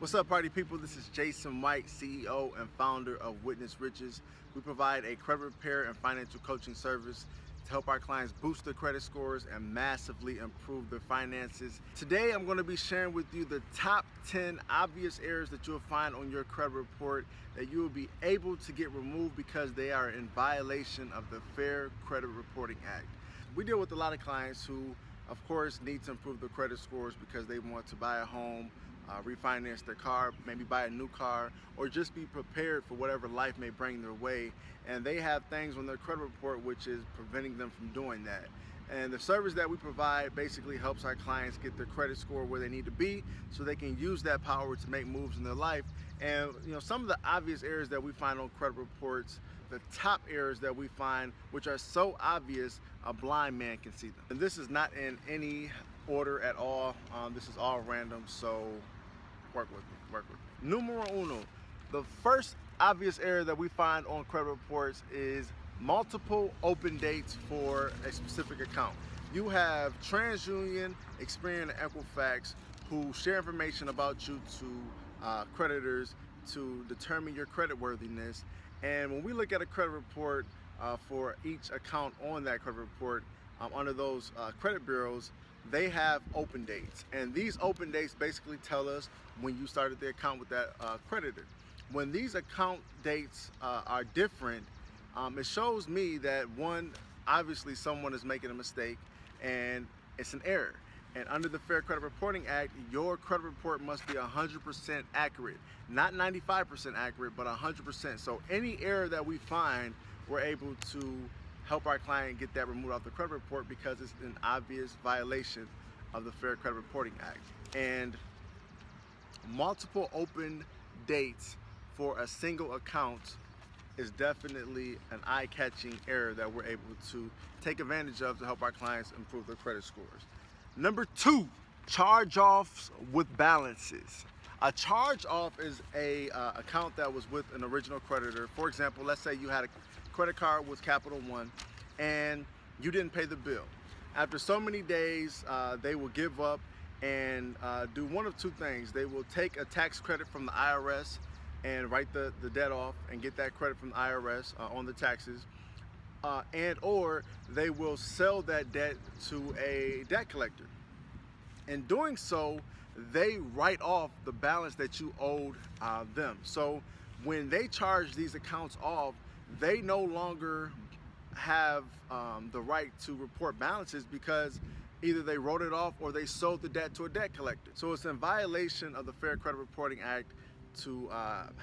What's up, party people? This is Jason White, CEO and founder of Witness Riches. We provide a credit repair and financial coaching service to help our clients boost their credit scores and massively improve their finances. Today, I'm going to be sharing with you the top 10 obvious errors that you'll find on your credit report that you will be able to get removed because they are in violation of the Fair Credit Reporting Act. We deal with a lot of clients who, of course, need to improve their credit scores because they want to buy a home, refinance their car, maybe buy a new car, or just be prepared for whatever life may bring their way. And they have things on their credit report which is preventing them from doing that. And the service that we provide basically helps our clients get their credit score where they need to be so they can use that power to make moves in their life. And some of the obvious errors that we find on credit reports, the top errors that we find, which are so obvious a blind man can see them. And this is not in any order at all. This is all random, so work with me. Numero uno, the first obvious error that we find on credit reports is multiple open dates for a specific account. You have TransUnion, Experian, and Equifax who share information about you to creditors to determine your credit worthiness. And when we look at a credit report for each account on that credit report, under those credit bureaus, they have open dates. And these open dates basically tell us when you started the account with that creditor. When these account dates are different, it shows me that one, obviously someone is making a mistake and it's an error. And under the Fair Credit Reporting Act, your credit report must be 100% accurate. Not 95% accurate, but 100%. So any error that we find, we're able to help our client get that removed off the credit report because it's an obvious violation of the Fair Credit Reporting Act. And multiple open dates for a single account is definitely an eye-catching error that we're able to take advantage of to help our clients improve their credit scores. Number two, charge-offs with balances. A charge-off is a account that was with an original creditor. For example, let's say you had a credit card with Capital One and you didn't pay the bill. After so many days, they will give up and do one of two things. They will take a tax credit from the IRS and write the debt off and get that credit from the IRS on the taxes. And or they will sell that debt to a debt collector. In doing so, they write off the balance that you owed them. So when they charge these accounts off, they no longer have the right to report balances because either they wrote it off or they sold the debt to a debt collector. So it's in violation of the Fair Credit Reporting Act to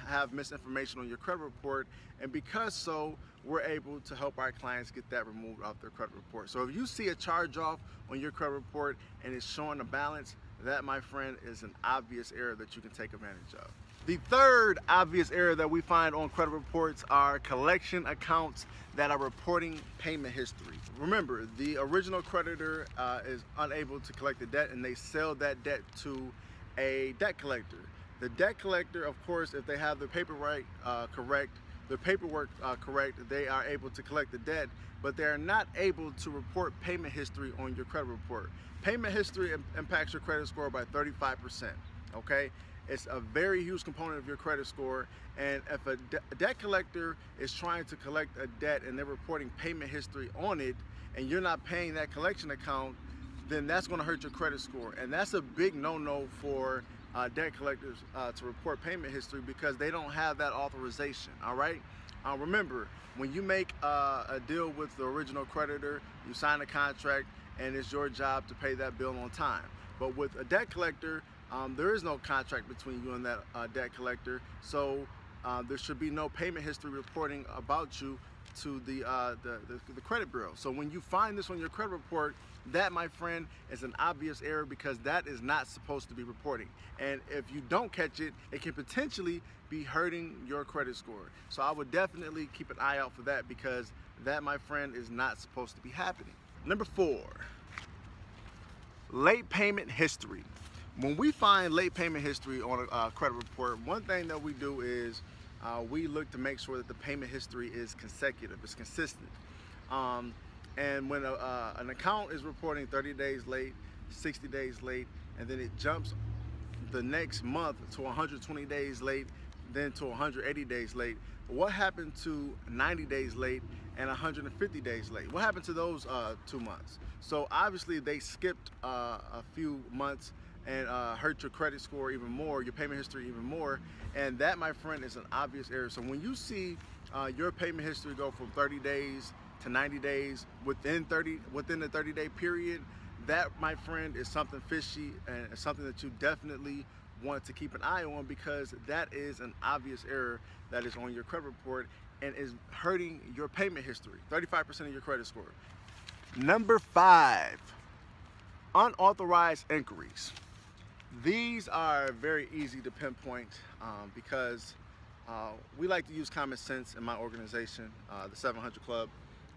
have misinformation on your credit report, and because so, we're able to help our clients get that removed off their credit report. So if you see a charge-off on your credit report and it's showing a balance, that, my friend, is an obvious error that you can take advantage of. The third obvious error that we find on credit reports are collection accounts that are reporting payment history. Remember, the original creditor is unable to collect the debt and they sell that debt to a debt collector. The debt collector, of course, if they have their paperwork correct, they are able to collect the debt, but they are not able to report payment history on your credit report. Payment history impacts your credit score by 35%, okay? It's a very huge component of your credit score, and if a debt collector is trying to collect a debt and they're reporting payment history on it, and you're not paying that collection account, then that's gonna hurt your credit score. And that's a big no-no for debt collectors to report payment history because they don't have that authorization, all right? Remember, when you make a deal with the original creditor, you sign a contract and it's your job to pay that bill on time. But with a debt collector, there is no contract between you and that debt collector, so there should be no payment history reporting about you to the credit bureau. So when you find this on your credit report, that, my friend, is an obvious error because that is not supposed to be reporting. And if you don't catch it, it can potentially be hurting your credit score. So I would definitely keep an eye out for that because that, my friend, is not supposed to be happening. Number four, late payment history. When we find late payment history on a credit report, one thing that we do is we look to make sure that the payment history is consecutive, it's consistent. And when an account is reporting 30 days late, 60 days late, and then it jumps the next month to 120 days late, then to 180 days late. What happened to 90 days late and 150 days late? What happened to those 2 months? So obviously they skipped a few months and hurt your credit score even more, your payment history even more, and that, my friend, is an obvious error. So when you see your payment history go from 30 days to 90 days within the 30-day period, that, my friend, is something fishy and something that you definitely want to keep an eye on, because that is an obvious error that is on your credit report and is hurting your payment history, 35% of your credit score. Number 5, unauthorized inquiries. These are very easy to pinpoint because we like to use common sense in my organization, the 700 Club.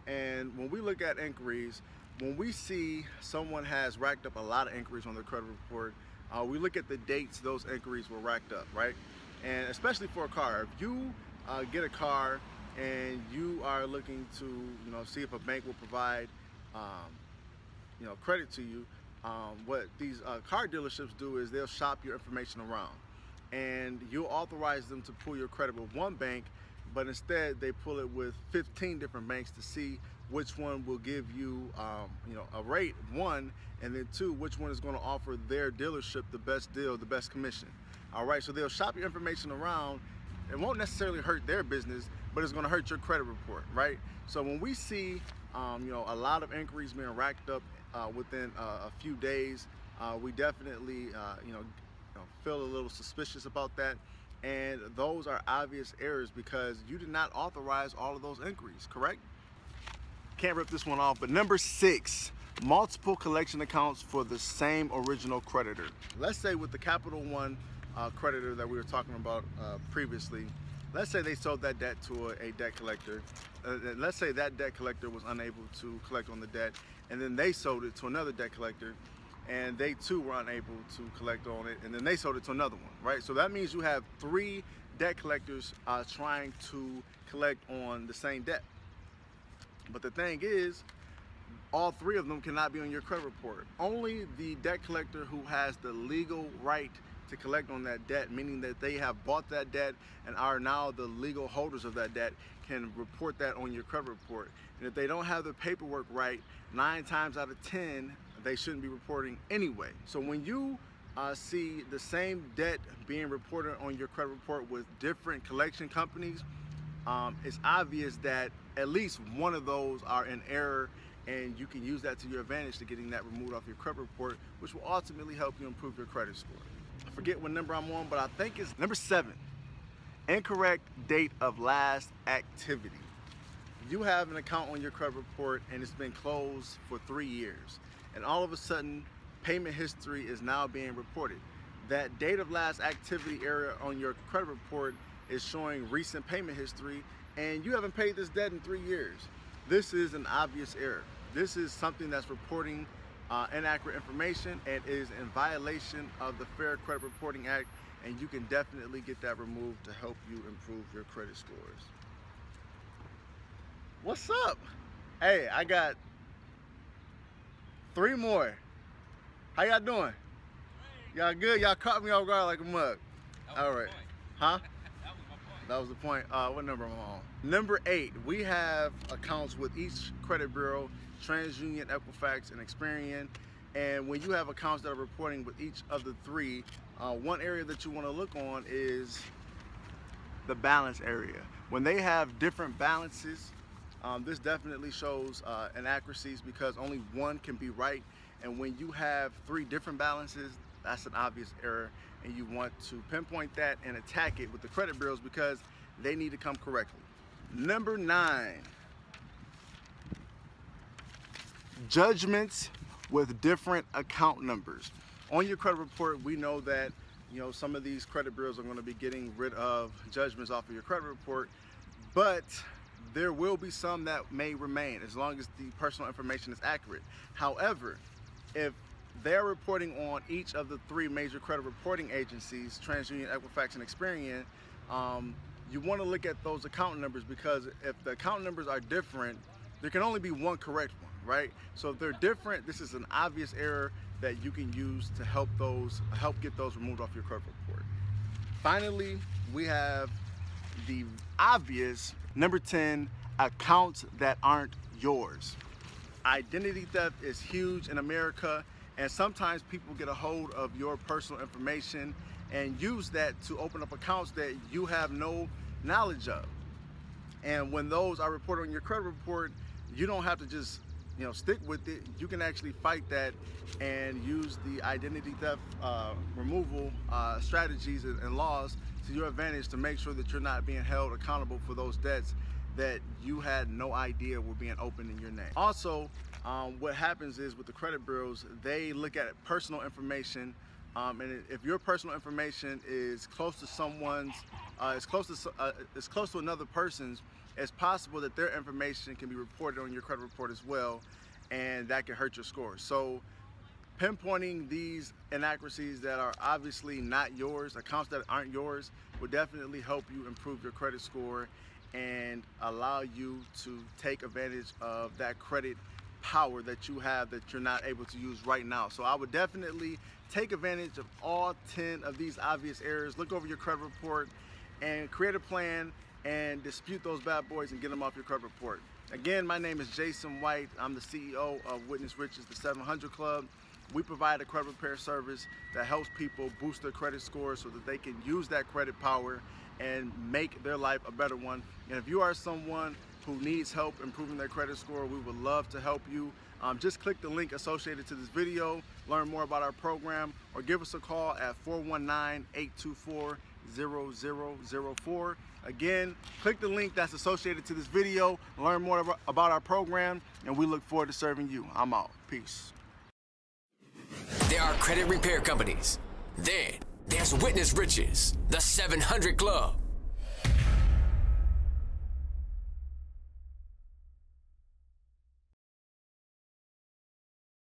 And when we look at inquiries, when we see someone has racked up a lot of inquiries on their credit report, we look at the dates those inquiries were racked up, right? And especially for a car, if you get a car and you are looking to, see if a bank will provide, credit to you, what these car dealerships do is they'll shop your information around, and you'll authorize them to pull your credit with one bank, but instead they pull it with 15 different banks to see which one will give you, a rate, one, and then two, which one is going to offer their dealership the best deal, the best commission. All right, so they'll shop your information around. It won't necessarily hurt their business, but it's going to hurt your credit report, right? So when we see, a lot of inquiries being racked up within a few days, we definitely, feel a little suspicious about that. And those are obvious errors because you did not authorize all of those inquiries, correct? Can't rip this one off, but number 6, multiple collection accounts for the same original creditor. Let's say with the Capital One creditor that we were talking about previously, let's say they sold that debt to a debt collector. And let's say that debt collector was unable to collect on the debt, and then they sold it to another debt collector, and they too were unable to collect on it, and then they sold it to another one, right? So that means you have 3 debt collectors trying to collect on the same debt. But the thing is, all 3 of them cannot be on your credit report. Only the debt collector who has the legal right to collect on that debt, meaning that they have bought that debt and are now the legal holders of that debt, can report that on your credit report. And if they don't have the paperwork right, 9 times out of 10, they shouldn't be reporting anyway. So when you see the same debt being reported on your credit report with different collection companies, it's obvious that at least one of those are in error, and you can use that to your advantage to getting that removed off your credit report, which will ultimately help you improve your credit score. I forget what number I'm on, but I think it's number 7. Incorrect date of last activity. You have an account on your credit report and it's been closed for 3 years, and all of a sudden payment history is now being reported. That date of last activity area on your credit report is showing recent payment history, and you haven't paid this debt in 3 years. This is an obvious error. This is something that's reporting inaccurate information and is in violation of the Fair Credit Reporting Act, and you can definitely get that removed to help you improve your credit scores. What's up? Hey, I got 3 more. How y'all doing? Y'all good? Y'all caught me off guard like a mug. All right. Huh? That was the point. What number am I on? Number 8, we have accounts with each credit bureau, TransUnion, Equifax, and Experian. And when you have accounts that are reporting with each of the 3, one area that you want to look on is the balance area. When they have different balances, this definitely shows inaccuracies because only one can be right. And when you have 3 different balances, that's an obvious error, and you want to pinpoint that and attack it with the credit bureaus because they need to come correctly. Number 9, judgments with different account numbers. On your credit report, we know that some of these credit bureaus are going to be getting rid of judgments off of your credit report, but there will be some that may remain as long as the personal information is accurate. However, if they're reporting on each of the 3 major credit reporting agencies, TransUnion, Equifax, and Experian, you want to look at those account numbers, because if the account numbers are different, there can only be one correct one, right? So if they're different, this is an obvious error, that you can use to help get those removed off your credit report. Finally, we have the obvious number 10, accounts that aren't yours. Identity theft is huge in America, and sometimes people get a hold of your personal information and use that to open up accounts that you have no knowledge of. And when those are reported on your credit report, you don't have to just stick with it. You can actually fight that and use the identity theft removal strategies and laws to your advantage to make sure that you're not being held accountable for those debts that you had no idea were being opened in your name. Also, what happens is with the credit bureaus, they look at personal information, and if your personal information is close to someone's, it's close to another person's, it's possible that their information can be reported on your credit report as well, and that can hurt your score. So pinpointing these inaccuracies that are obviously not yours, accounts that aren't yours, will definitely help you improve your credit score and allow you to take advantage of that credit power that you have that you're not able to use right now. So I would definitely take advantage of all 10 of these obvious errors. Look over your credit report and create a plan and dispute those bad boys and get them off your credit report. Again, my name is Jason White. I'm the CEO of Witness Riches, the 700 Club. We provide a credit repair service that helps people boost their credit score so that they can use that credit power and make their life a better one. And if you are someone who needs help improving their credit score, we would love to help you. Just click the link associated to this video, learn more about our program, or give us a call at 419-824-0004. Again, click the link that's associated to this video, learn more about our program, and we look forward to serving you. I'm out. Peace. There are credit repair companies. Then there's Witness Riches, the 700 Club.